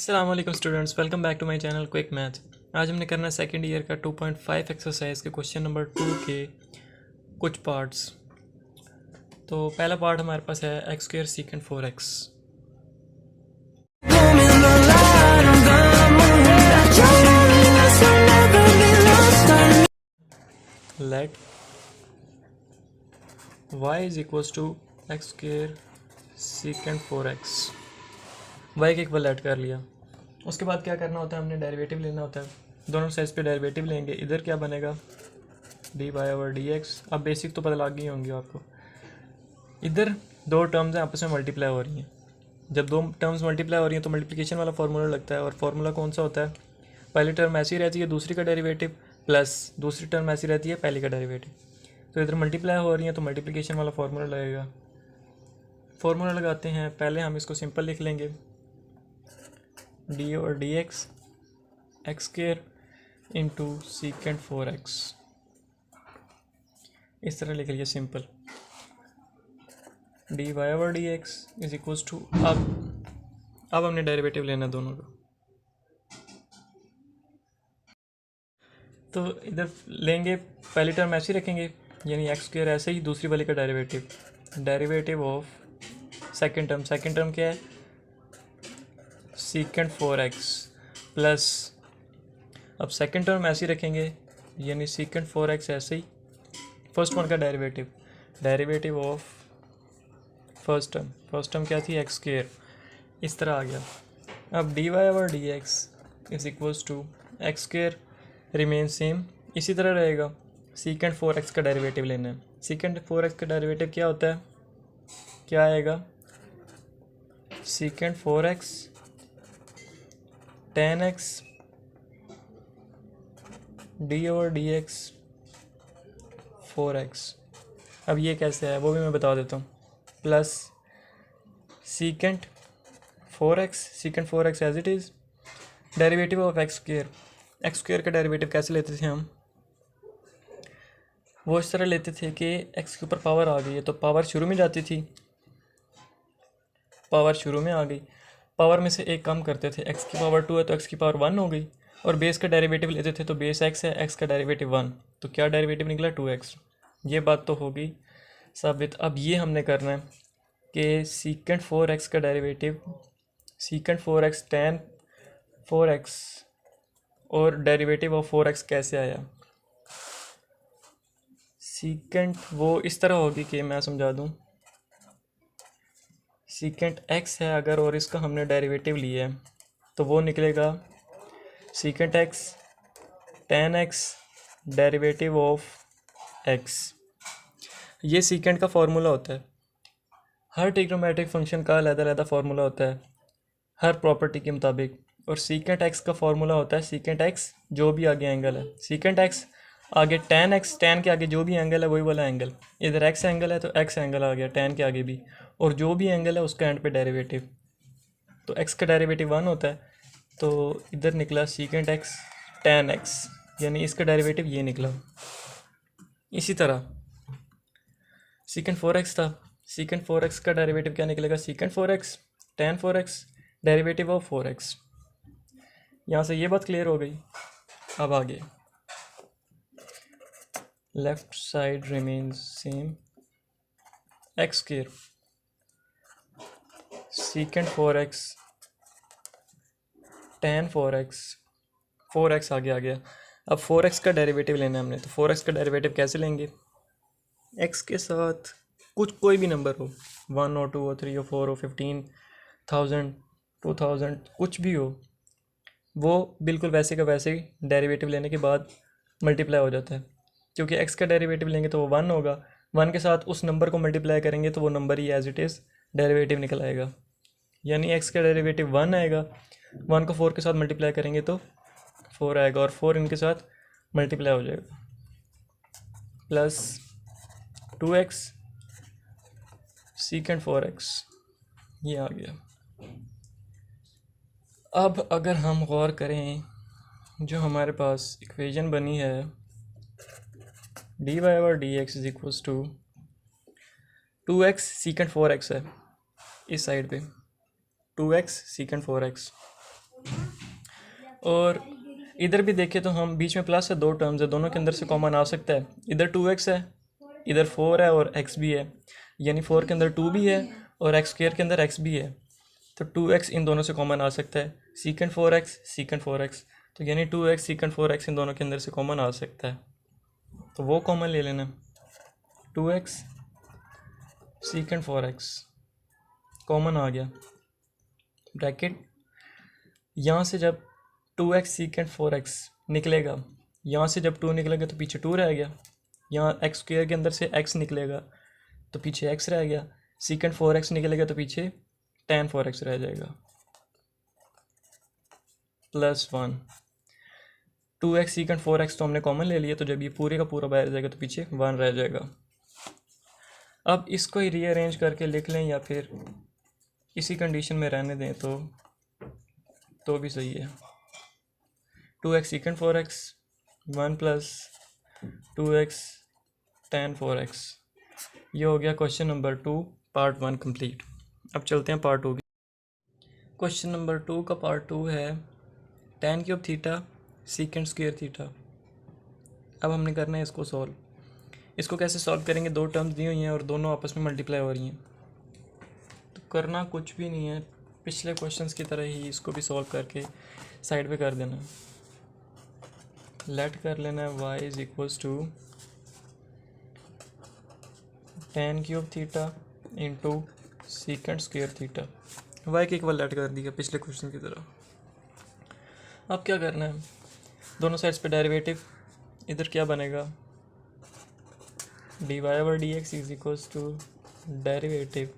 अस्सलाम वालेकुम students, welcome back to my channel Quick Math. आज हमने करना सेकंड ईयर का 2.5 एक्सरसाइज के क्वेश्चन नंबर 2 के कुछ पार्ट्स। तो पहला पार्ट हमारे पास है x square secant 4x। Let y is equals to x square secant 4x। y के इक्वल ऐड कर लिया। उसके बाद क्या करना होता है, हमने डेरिवेटिव लेना होता है। दोनों साइड पे डेरिवेटिव लेंगे। इधर क्या बनेगा, dy/dx। अब बेसिक तो पता लग गई होंगी आपको। इधर दो टर्म्स हैं, आपस में मल्टीप्लाई हो रही हैं। जब दो टर्म्स मल्टीप्लाई हो रही हैं तो मल्टीप्लिकेशन वाला फार्मूला लगता है। और फार्मूला कौन सा होता है, पहली टर्म ऐसी रहती है दूसरी का डेरिवेटिव प्लस दूसरी टर्म ऐसी रहती है पहली का डेरिवेटिव। तो इधर मल्टीप्लाई हो रही है तो मल्टीप्लिकेशन वाला फार्मूला लगेगा। फार्मूला लगाते हैं। पहले हम इसको सिंपल लिख लेंगे, डी और D x square into secant 4x। इस तरह लिख लिया simple. D Y over D X is equals to, अब हमने डेरिवेटिव लेना दोनों का। तो इधर लेंगे, पहली टर्म ऐसे ही रखेंगे, यानी एक्स स्क्वायर ऐसे ही, दूसरी वाली का डेरिवेटिव ऑफ सेकंड टर्म क्या है, सीकेंट 4x प्लस, अब सेकंड टर्म ऐसे ही रखेंगे, यानी सीकेंट 4x ऐसे ही, फर्स्ट वन का डेरिवेटिव ऑफ फर्स्ट टर्म क्या थी, एक्स स्क्वायर। इस तरह आ गया। अब D Y over D X is equals to x square remain same, इसी तरह रहेगा। सीकेंट 4x का डेरिवेटिव लेना है। सीकेंट 4x का डेरिवेटिव क्या होता है, क्या आएगा, secant 4x tan x D over D x 4x। अब ये कैसे है वो भी मैं बता देता हूँ। Plus secant 4x as it is, derivative of x square का डेरिवेटिव कैसे लेते थे हम, वो इस तरह लेते थे कि x के ऊपर पावर आ गई है तो पावर शुरू में जाती थी, पावर शुरू में आ गई, पावर में से एक कम करते थे। x की पावर 2 है तो x की पावर 1 हो गई। और बेस का डेरिवेटिव लेते थे तो बेस x है, x का डेरिवेटिव 1, तो क्या डेरिवेटिव निकला 2x। ये बात तो होगी साबित। अब ये हमने करना है कि सीकेंट 4x का derivative, secant 4x tan 4x और डेरिवेटिव ऑफ 4x कैसे आया। सीकेंट वो इस तरह होगी कि मैं समझा दूँ, सीकेंट x है अगर और इसका हमने डेरिवेटिव लिया है तो वो निकलेगा secant x tan x derivative of x। ये सीकेंट का फार्मूला होता है। हर ट्रिग्नोमेट्रिक फंक्शन का अलग-अलग फार्मूला होता है हर प्रॉपर्टी के मुताबिक। और सीकेंट x का फार्मूला होता है सीकेंट x जो भी आगे एंगल है, सीकेंट x आगे tan x, tan के आगे जो भी एंगल है वही वाला एंगल। इधर x एंगल है तो x एंगल आ गया tan के आगे भी, और जो भी एंगल है उसका एंड पे डेरिवेटिव। तो x का डेरिवेटिव 1 होता है, तो इधर निकला सीकेंट x tan x, यानी इसका डेरिवेटिव ये निकला। इसी तरह सीकेंट 4x था, सीकेंट 4x का डेरिवेटिव क्या निकलेगा, secant 4x tan 4x derivative of 4x। यहाँ से ये बात क्लियर हो गई। अब आगे left side remains same, x square secant 4x tan 4x आगे आ गया। अब 4x का डेरिवेटिव लेना है हमने, तो 4x का डेरिवेटिव कैसे लेंगे, x के साथ कुछ कोई भी नंबर हो, 1 हो 2 हो 3 हो 4 हो 15,000 2000 कुछ भी हो, वो बिल्कुल वैसे का वैसे ही डेरिवेटिव लेने के बाद मल्टीप्लाई हो जाता है। क्योंकि x का डेरिवेटिव लेंगे तो वो 1 होगा, 1 के साथ उस नंबर को मल्टीप्लाई करेंगे तो वो नंबर ही एज इट इज़ डेरिवेटिव निकल आएगा। यानी x का डेरिवेटिव 1 आएगा, 1 को 4 के साथ मल्टीप्लाई करेंगे तो 4 आएगा, और 4 इनके साथ मल्टीप्लाई हो जाएगा, प्लस 2x सीकेंट 4x, ये आ गया। अब अगर हम गौर करें, जो हमारे पास इक्वेशन बनी है D Y over D X is equals to 2x secant 4x है इस साइड पे, 2x सीकेंट 4x, और इधर भी देखें तो हम बीच में प्लस है, दो टर्म्स है, दोनों के अंदर से कॉमन आ सकता है। इधर 2x है, इधर 4 है और x भी है, यानी 4 के अंदर 2 भी है और x स्क्वायर के अंदर x भी है, तो 2x इन दोनों से कॉमन आ सकता है। सीकेंट 4x सीकेंट 4x, तो यानी 2x सीकेंट 4x इन दोनों के अंदर से कॉमन आ सकता है, तो वो कॉमन ले लेना। 2x सीकेंट 4x कॉमन आ गया, ब्रैकेट यहाँ से जब 2x सीकेंट 4x निकलेगा, यहाँ से जब 2 निकलेगा तो पीछे 2 रह गया, यहाँ x स्क्वायर के अंदर से x निकलेगा तो पीछे x रह गया, सीकेंट 4x निकलेगा तो पीछे tan 4x रह जाएगा, +1। 2x सीकेंट 4x तो हमने कॉमन ले लिया, तो जब ये पूरे का पूरा बाहर जाएगा तो पीछे 1 रह जाएगा। अब इसको ही रीअरेंज करके लिख लें या फिर इसी कंडीशन में रहने दें तो भी सही है। 2x secant 4x 1 + 2x tan 4x। ये हो गया क्वेश्चन नंबर 2 पार्ट 1 कंप्लीट। अब चलते हैं पार्ट 2 की। क्वेश्चन नंबर 2 का पार्ट 2 है tan³ theta secant square theta. अब हमने करना है इसको सॉल्व। इसको कैसे सॉल्व करेंगे, दो टर्म्स दी हुई हैं और दोनों आपस में मल्टीप्लाई हो रही हैं, तो करना कुछ भी नहीं है, पिछले क्वेश्चंस की तरह ही इसको भी सॉल्व करके साइड पे कर देना है। लेट कर लेना है y = tan³ theta into secant square theta. y के इक्वल लेट कर दिया पिछले क्वेश्चन की तरह। अब क्या करना है, दोनों साइड्स पे डेरिवेटिव, इधर क्या बनेगा, dy/dx = derivative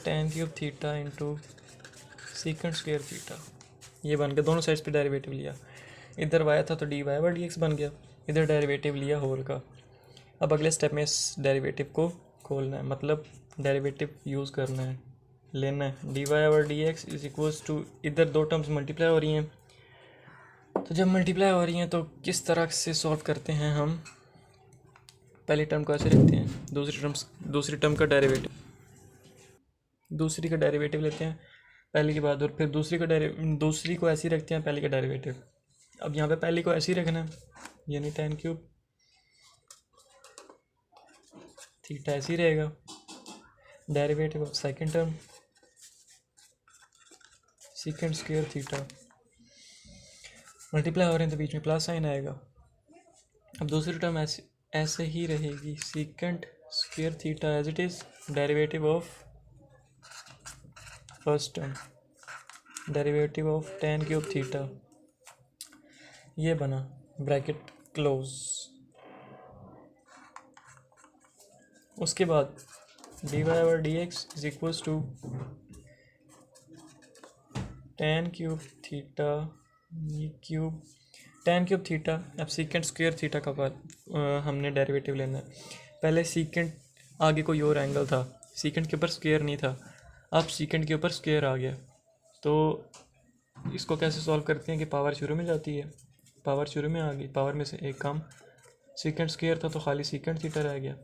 tan³ theta into secant square theta. ये बन गया, दोनों साइड्स पे डेरिवेटिव लिया, इधर y था तो dy/dx बन गया, इधर डेरिवेटिव लिया होल का। अब अगले स्टेप में इस डेरिवेटिव को खोलना है, मतलब डेरिवेटिव यूज़ करना है, लेना है। dy/dx = इधर दो टर्म्स मल्टीप्लाई हो रही हैं, तो जब मल्टीप्लाई हो रही हैं तो किस तरह से सॉल्व करते हैं हम, पहली टर्म को ऐसे रखते हैं, दूसरी टर्म का डेरिवेटिव, दूसरी का डेरिवेटिव लेते हैं पहली के बाद, और फिर दूसरी को ऐसे ही रखते हैं पहली का डेरिवेटिव। अब यहाँ पे पहली को ऐसे ही रखना है, यानी tan³ थीटा ऐसे ही रहेगा, derivative of second term secant square theta, multiply हो रहे हैं तो बीच में प्लस साइन आएगा। अब दूसरी टर्म ऐसे ही रहेगी, secant square theta as it is, derivative of first term derivative of tan³ theta, ये बना, ब्रैकेट क्लोज। उसके बाद dy/dx = tan³ थीटा ये क्यूब tan³ थीटा। अब सीकेंट स्क्वायर थीटा का हमने डेरिवेटिव लेना है। पहले सीकेंट आगे कोई और एंगल था, सीकेंट के ऊपर स्क्वायर नहीं था, अब सीकेंट के ऊपर स्क्वायर आ गया, तो इसको कैसे सॉल्व करते हैं कि पावर शुरू में जाती है, पावर शुरू में आ गई, पावर में से एक कम, सीकेंट स्क्वायर था तो खाली सीकेंट थीटा रह गया,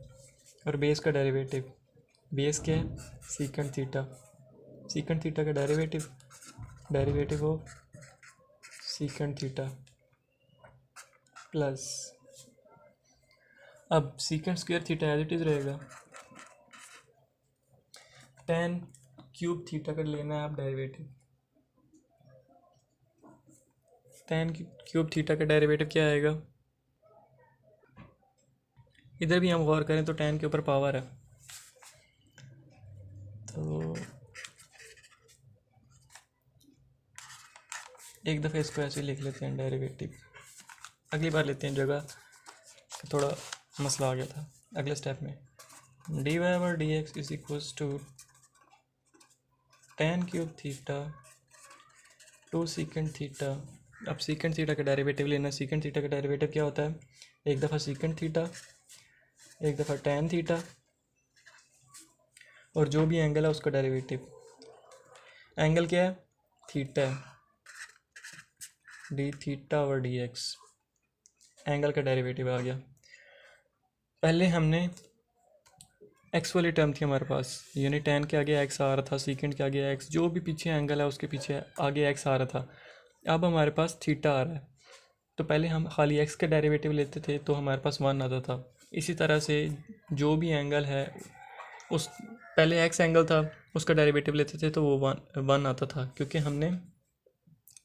और बेस का डेरिवेटिव, बेस क्या है, सीकेंट थीटा, सीकेंट थीटा का derivative of secant theta plus, अब secant square theta as it is रहेगा, tan³ थीटा का लेना है आप डेरिवेटिव, tan³ थीटा का डेरिवेटिव क्या आएगा, इधर भी हम गौर करें तो tan के ऊपर पावर है, तो एक दफ़े इसको ऐसे लिख लेते हैं डेरिवेटिव, अगली बार लेते हैं जगह, थोड़ा मसला आ गया था। अगले स्टेप में dy/dx = tan³ theta two secant theta. अब सीकेंट थीटा का डेरिवेटिव लेना, सीकेंट थीटा का डेरिवेटिव क्या होता है, एक दफ़ा सीकेंट थीटा, एक दफ़ा tan थीटा, और जो भी एंगल है उसका डेरिवेटिव, एंगल क्या है, थीटा है, d(θ/dx), एंगल का डेरिवेटिव आ गया। पहले हमने एक्स वाली टर्म थी हमारे पास, यानी टेन के आगे एक्स आ रहा था, सीकेंड के आगे एक्स, जो भी पीछे एंगल है उसके पीछे आगे एक्स आ रहा था। अब हमारे पास थीटा आ रहा है, तो पहले हम खाली एक्स के डेरिवेटिव लेते थे तो हमारे पास वन आता था। इसी तरह से जो भी एंगल है उस पहले एक्स एंगल था उसका डेरिवेटिव लेते थे तो वो वन वन आता था, क्योंकि हमने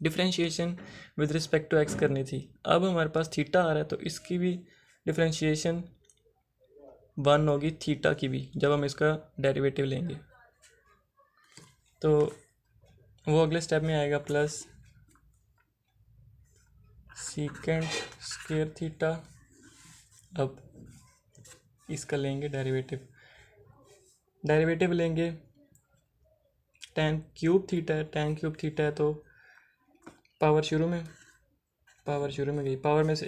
differentiation with respect to x करनी थी। अब हमारे पास थीटा आ रहा है तो इसकी भी डिफ्रेंशिएशन वन होगी, थीटा की भी, जब हम इसका डेरिवेटिव लेंगे। तो वो अगले स्टेप में आएगा प्लस सीकेंड स्क्वायर थीटा। अब इसका लेंगे डेरिवेटिव, डेरिवेटिव लेंगे tan क्यूब थीटा है, tan क्यूब थीटा है तो पावर शुरू में गई, पावर में से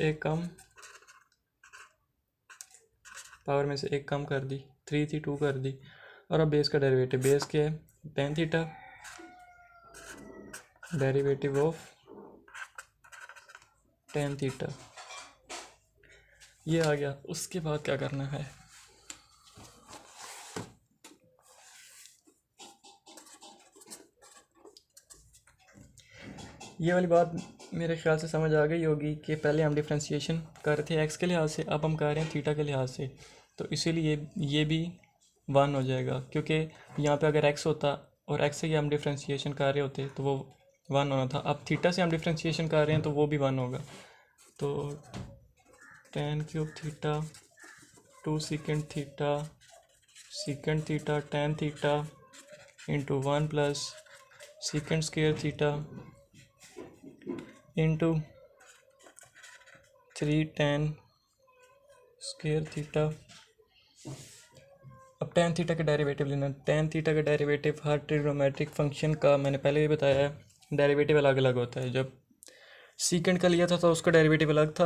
एक कम कर दी, 3 थी 2 कर दी। और अब बेस का डेरिवेटिव, बेस क्या है tan theta, derivative of tan theta, ये आ गया। उसके बाद क्या करना है, ये वाली बात मेरे ख्याल से समझ आ गई होगी कि पहले हम डिफ्रेंशिएशन कर रहे थे एक्स के लिहाज से, अब हम कर रहे हैं थीटा के लिहाज से, तो इसीलिए ये भी वन हो जाएगा, क्योंकि यहाँ पे अगर एक्स होता और एक्स से ही हम डिफ्रेंशिएशन कर रहे होते तो वो वन होना था। अब थीटा से हम डिफ्रेंशिएशन कर रहे हैं तो वो भी वन होगा। तो tan cube theta 2 secant theta tan theta into 1 plus सीकेंड square theta into 3 tan square theta. अब tan थीटा का डेरिवेटिव लेना, tan थीटा का डेरिवेटिव हर ट्रिग्नोमेट्रिक फंक्शन का, मैंने पहले भी बताया है, डेरिवेटिव अलग अलग होता है। जब सीकेंड का लिया था तो उसका डेरिवेटिव अलग था,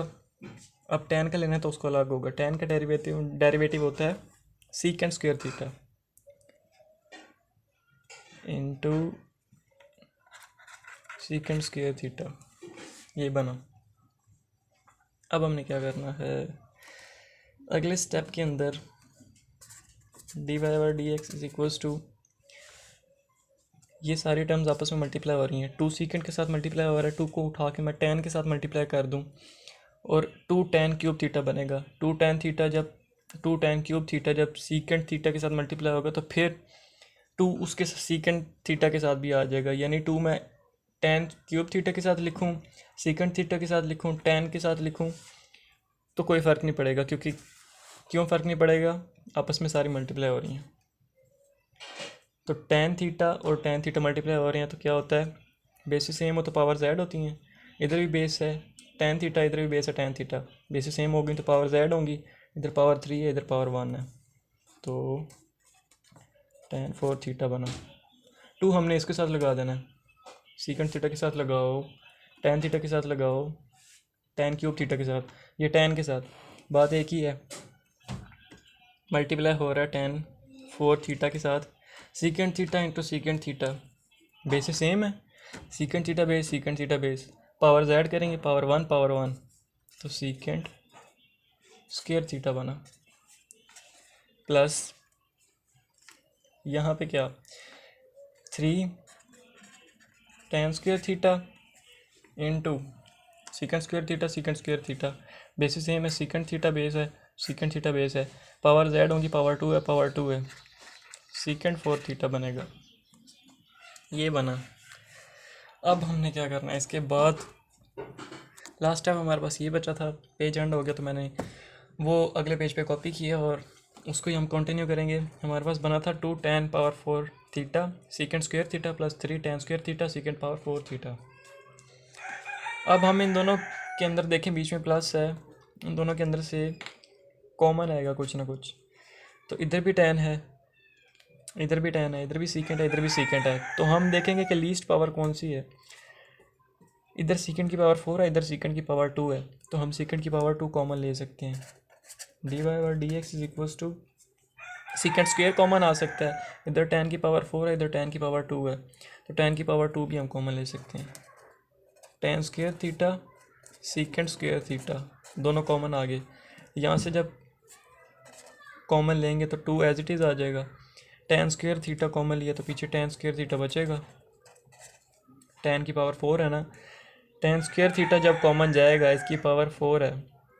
अब tan का लेना है तो उसको अलग होगा। tan का डेरिवेटिव होता है सीकेंड square theta into secant square theta, ये बना। अब हमने क्या करना है, अगले स्टेप के अंदर D Y by D X is equals to, ये सारी टर्म्स आपस में मल्टीप्लाई हो रही हैं, 2 सीकेंड के साथ मल्टीप्लाई हो रहा है, 2 को उठा के मैं tan के साथ मल्टीप्लाई कर दूं और 2 tan क्यूब थीटा बनेगा। 2 tan क्यूब थीटा जब सीकेंड थीटा के साथ मल्टीप्लाई होगा तो फिर 2 उसके सीकेंड थीटा के साथ भी आ जाएगा, यानी 2 मैं tan क्यूब थीटा के साथ लिखूं, सीकेंड थीटा के साथ लिखूं, tan के साथ लिखूं तो कोई फ़र्क नहीं पड़ेगा। क्यों फ़र्क नहीं पड़ेगा, आपस में सारी मल्टीप्लाई हो रही हैं। तो tan थीटा और tan थीटा मल्टीप्लाई हो रहे हैं तो क्या होता है, बेसिस सेम हो तो पावर z होती हैं, इधर भी बेस है tan थीटा, इधर भी बेस है tan थीटा, बेसिस सेम हो गई तो पावर z होंगी, इधर पावर 3 है इधर पावर 1 है, तो tan 4 थीटा बना। 2 हमने इसके साथ लगा देना है, सीकेंड थीटा के साथ लगाओ, tan थीटा के साथ लगाओ, tan क्यूब थीटा के साथ, ये tan के साथ, बात एक ही है, मल्टीप्लाई हो रहा है tan 4 थीटा के साथ, secant theta into secant theta, basis same है, secant theta base, power z करेंगे पावर 1 तो सीकेंड स्क्वायर थीटा बना, प्लस यहाँ पे क्या 3 tan square theta into secant square theta, basis same है, सीकेंड थीटा बेस है, पावर z होंगी पावर 2 है, सीकेंड 4 थीटा बनेगा, ये बना। अब हमने क्या करना है, इसके बाद लास्ट टाइम हमारे पास ये बचा था, पेज एंड हो गया तो मैंने वो अगले पेज पे कॉपी किया और उसको ही हम कंटिन्यू करेंगे। हमारे पास बना था 2 tan power 4 theta सीकेंड square theta plus 3 tan square theta सीकेंड power 4 theta. अब हम इन दोनों के अंदर देखें, बीच में प्लस है, इन दोनों के अंदर से कॉमन आएगा कुछ ना कुछ, तो इधर भी tan है, इधर भी tan है, इधर भी सीकेंड है, इधर भी सीकेंड है, तो हम देखेंगे कि लीस्ट पावर कौन सी है। इधर सीकेंड की पावर 4 है, इधर सीकेंड की पावर 2 है, तो हम सीकेंड की पावर 2 कॉमन ले सकते हैं। डी वाई और D X is equals to, secant square common आ सकता है, इधर tan की पावर 4 है, इधर tan की पावर 2 है, तो tan की पावर 2 भी हम कॉमन ले सकते हैं। tan square theta सीकेंड square theta दोनों कॉमन आ गए, यहाँ से जब कॉमन लेंगे तो 2 एज इट इज़ आ जाएगा। tan स्क्वायर थीटा कॉमन लिया तो पीछे tan स्क्वायर थीटा बचेगा, tan की पावर 4 है ना। tan स्क्वायर थीटा जब कॉमन जाएगा, इसकी पावर 4 है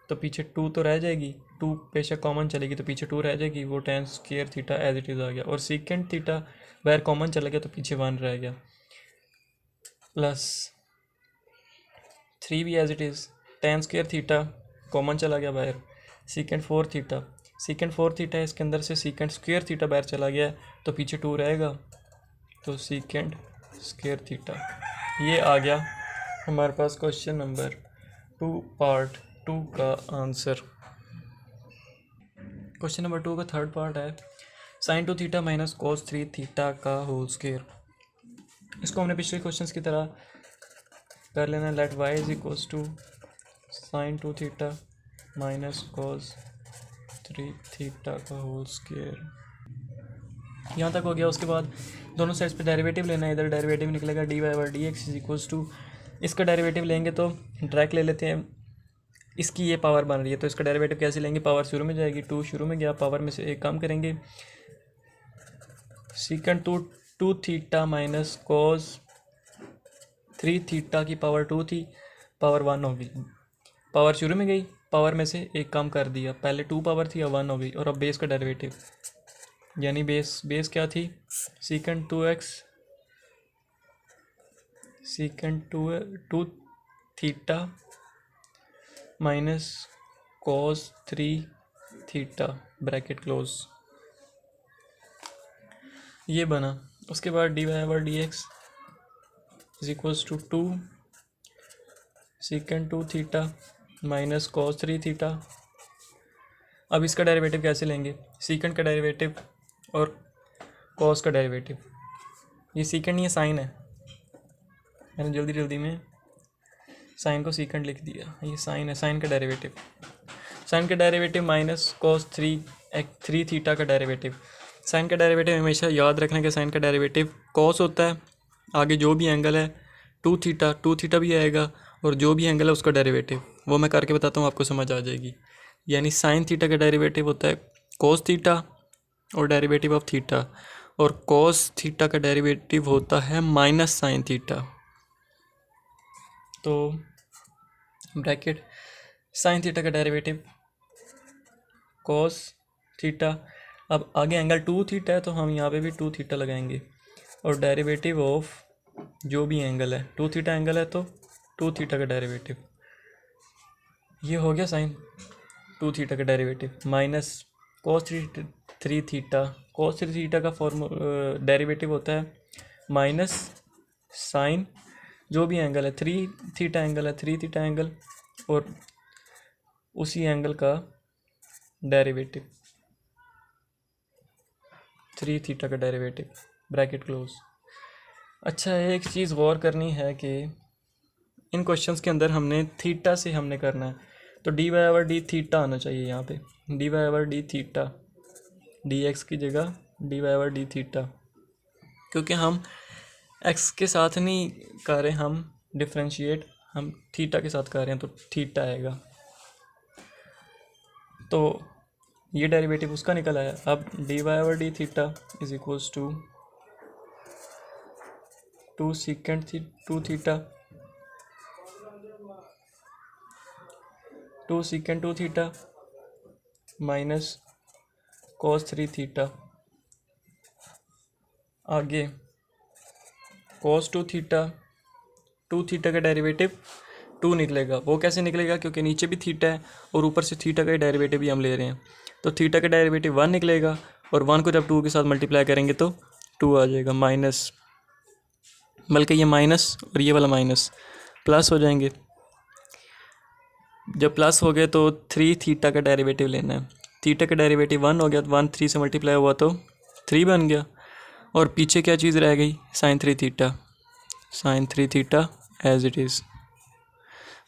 तो पीछे 2 तो रह जाएगी, 2 बेशक कॉमन चलेगी तो पीछे 2 रह जाएगी, वो tan square theta as it is आ गया। और सीकेंट थीटा बाहर कॉमन चला गया तो पीछे 1 रह गया, प्लस 3 भी as it is. tan square theta common चला गया बाहर, सीकेंट 4 थीटा, सीकेंट 4 थीटा है, इसके अंदर से सीकेंट स्क्वायर थीटा बाहर चला गया तो पीछे 2 रहेगा, तो सीकेंट स्क्वायर थीटा। ये आ गया हमारे पास क्वेश्चन नंबर 2 पार्ट 2 का आंसर। क्वेश्चन नंबर 2 का थर्ड पार्ट है sin 2 theta minus cos 3 theta का होल स्क्वायर। इसको हमने पिछले क्वेश्चंस की तरह कर लेना। Let y is equals to sin 2 theta minus cos 3 theta का होल स्क्वायर। यहाँ तक हो गया। उसके बाद दोनों साइड्स पे डेरिवेटिव लेना है। इधर डेरिवेटिव निकलेगा dy/dx इज इक्वल्स टू, इसका डेरिवेटिव लेंगे तो डायरेक्ट ले लेते हैं, इसकी ये पावर बन रही है तो इसका डेरिवेटिव कैसे लेंगे, पावर शुरू में जाएगी, 2 शुरू में गया, पावर में से एक कम करेंगे, secant 2 theta minus cos 3 theta की पावर 2 थी, पावर 1 हो गई, पावर शुरू में गई, पावर में से एक कम कर दिया, पहले 2 पावर थी अब 1 हो गई। और अब बेस का डेरिवेटिव, यानी बेस क्या थी, secant 2x secant 2 theta minus cos 3 theta bracket close, ये बना। उसके बाद dy/dx is equals to 2 secant 2 theta minus cos 3 theta. अब इसका डेरिवेटिव कैसे लेंगे, सीकेंट का डेरिवेटिव और cos का डेरिवेटिव, ये सीकेंट नहीं है साइन है, मैंने जल्दी में साइन को सीकेंट लिख दिया, ये साइन है, साइन का डेरिवेटिव माइनस cos 3 थीटा का डेरिवेटिव। साइन का डेरिवेटिव हमेशा याद रखना कि साइन का डेरिवेटिव cos होता है, आगे जो भी एंगल है 2 थीटा भी आएगा, और जो भी एंगल है उसका डेरिवेटिव, वो मैं करके बताता हूँ आपको समझ आ जाएगी। यानी साइन थीटा का डेरिवेटिव होता है cos थीटा और डेरिवेटिव ऑफ थीटा, और cos थीटा का डेरिवेटिव होता है माइनस साइन थीटा। तो ब्रैकेट साइन थीटा का डेरिवेटिव cos थीटा, अब आगे एंगल 2 थीटा है तो हम यहाँ पे भी 2 थीटा लगाएंगे, और डेरिवेटिव ऑफ जो भी एंगल है, 2 थीटा एंगल है तो 2 थीटा का डेरिवेटिव, ये हो गया साइन 2 थीटा का derivative minus cos 3 theta. cos 3 theta का डेरिवेटिव होता है माइनस साइन जो भी एंगल है, 3 थीटा एंगल है, 3 थीटा एंगल और उसी एंगल का डेरिवेटिव, 3 थीटा का डेरिवेटिव ब्रैकेट क्लोज। अच्छा, एक चीज़ गौर करनी है कि इन क्वेश्चंस के अंदर हमने थीटा से हमने करना है, तो dy/d थीटा आना चाहिए यहाँ पे, dy/d थीटा, dx की जगह dy/d थीटा, क्योंकि हम x के साथ नहीं कर रहे, हम डिफ्रेंशिएट हम थीटा के साथ कर रहे हैं तो थीटा आएगा। तो ये डेरिवेटिव उसका निकल आया। अब dy/d theta is equals to 2 secant 2 theta 2 secant 2 theta minus cos 3 theta. आगे cos 2 थीटा का डेरिवेटिव 2 निकलेगा। वो कैसे निकलेगा, क्योंकि नीचे भी थीटा है और ऊपर से थीटा का डेरिवेटिव भी हम ले रहे हैं, तो थीटा का डेरिवेटिव 1 निकलेगा, और 1 को जब 2 के साथ मल्टीप्लाई करेंगे तो 2 आ जाएगा, माइनस, बल्कि ये माइनस और ये वाला माइनस प्लस हो जाएंगे। जब प्लस हो गए तो 3 थीटा का डेरिवेटिव लेना है, थीटा का डेरिवेटिव 1 हो गया, 1 3 से मल्टीप्लाई हुआ तो 3 बन गया, और पीछे क्या चीज़ रह गई, sine 3 theta as it is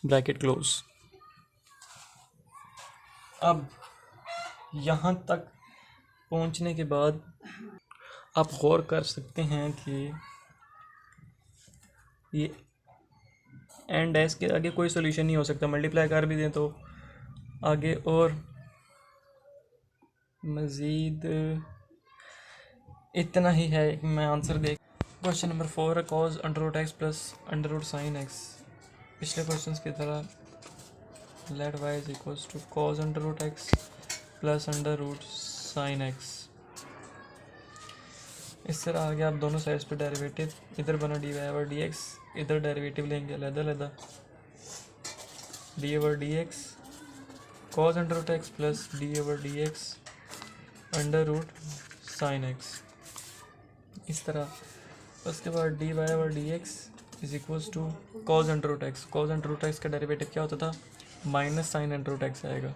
bracket close. अब यहाँ तक पहुँचने के बाद आप गौर कर सकते हैं कि ये एंड एस के आगे कोई सोल्यूशन नहीं हो सकता, मल्टीप्लाई कर भी दें तो आगे और मज़ीद इतना ही है। मैं आंसर देख क्वेश्चन नंबर 4 है cos under root x plus under root sine x. पिछले क्वेश्चन की तरह let Y is equals to cos under root x plus under root sine x. इस तरह आगे आप दोनों साइड्स पे डेरिवेटिव, इधर बना डी वाई और डी एक्स, इधर डेरिवेटिव लेंगे अलग-अलग, D over D X cos under root x plus D over D X under root sine x, इस तरह। उसके बाद D Y over D X is equals to cos under root X. Cos under root x का derivative क्या होता था? Minus sine under root X आएगा,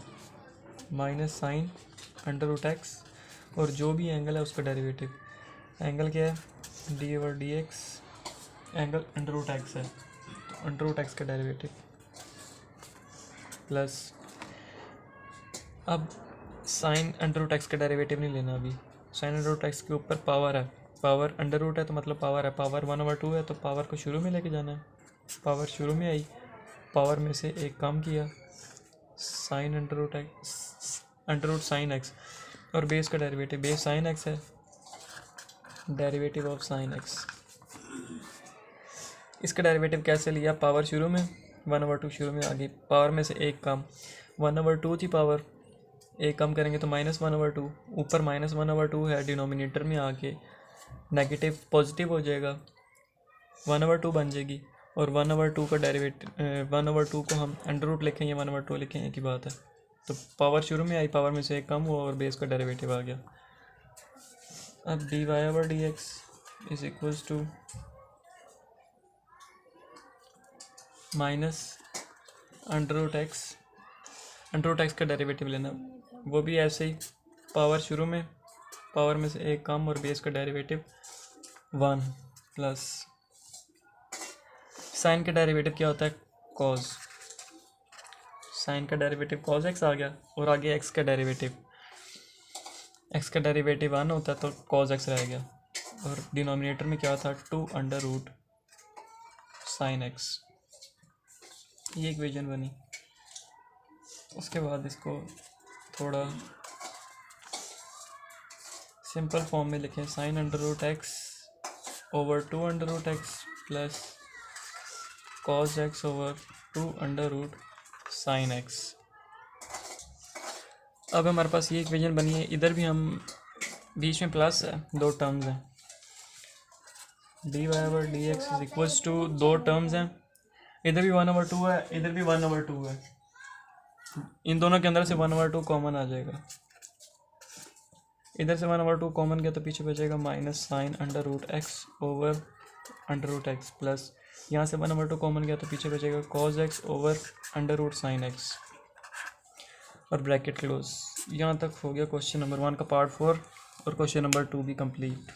minus sine under root X, और जो भी एंगल है उसका डेरिवेटिव। एंगल क्या है? D over D X, angle under root x है तो अंडर रूट एक्स का डेरिवेटिव प्लस, अब साइन अंडर रूट एक्स का डेरिवेटिव नहीं लेना अभी। साइन अंडर रूट एक्स के ऊपर पावर है, पावर अंडर रूट है तो मतलब पावर है, पावर 1/2 है तो पावर को शुरू में लेके जाना है। पावर शुरू में आई, पावर में से एक कम किया, sine under root x under root sine x, और बेस का डेरिवेटिव, बेस साइन एक्स है, डेरिवेटिव ऑफ साइन एक्स। इसका डेरिवेटिव कैसे लिया? पावर शुरू में 1/2 शुरू में आ गई, पावर में से एक कम, 1/2 थी पावर, एक कम करेंगे तो -1/2, ऊपर -1/2 है, डिनोमिनेटर में आके नेगेटिव पॉजिटिव हो जाएगा, 1/2 बन जाएगी, और 1/2 का डेरिवेटिव 1/2 को हम अंडर रूट लिखें या 1/2 लिखें एक ही बात है। तो पावर शुरू में आई, पावर में से एक कम हुआ और बेस का डेरिवेटिव आ गया। अब D Y over D X is equals to minus under root x का डेरिवेटिव लेना, वो भी ऐसे ही, पावर शुरू में, पावर में से एक कम और बेस का डेरिवेटिव 1 प्लस साइन का डेरिवेटिव क्या होता है? कॉज, साइन का डेरिवेटिव कॉज एक्स आ गया, और आगे एक्स का डेरिवेटिव 1 होता है तो कॉज एक्स रह गया, और डिनोमिनेटर में क्या था? 2 अंडर रूट साइन एक्स। ये इक्वेशन बनी। उसके बाद इसको थोड़ा सिंपल फॉर्म में लिखें, sine under root x over 2 under root x plus cos x over 2 under root sine x. अब हमारे पास ये इक्वेशन बनी है, इधर भी हम बीच में प्लस है, दो टर्म्स हैं, D Y over D X is equals to, दो टर्म्स हैं, इधर भी 1/2 है, इधर भी 1/2 है, इन दोनों के अंदर से 1/2 कॉमन आ जाएगा, इधर से 1/2 कॉमन गया तो पीछे बचेगा minus sine under root x over under root x, plus यहाँ से 1/2 कॉमन गया तो पीछे बचेगा cos x over under root sine x, और ब्रैकेट क्लोज। यहाँ तक हो गया क्वेश्चन नंबर 1 का पार्ट 4, और क्वेश्चन नंबर 2 भी कंप्लीट।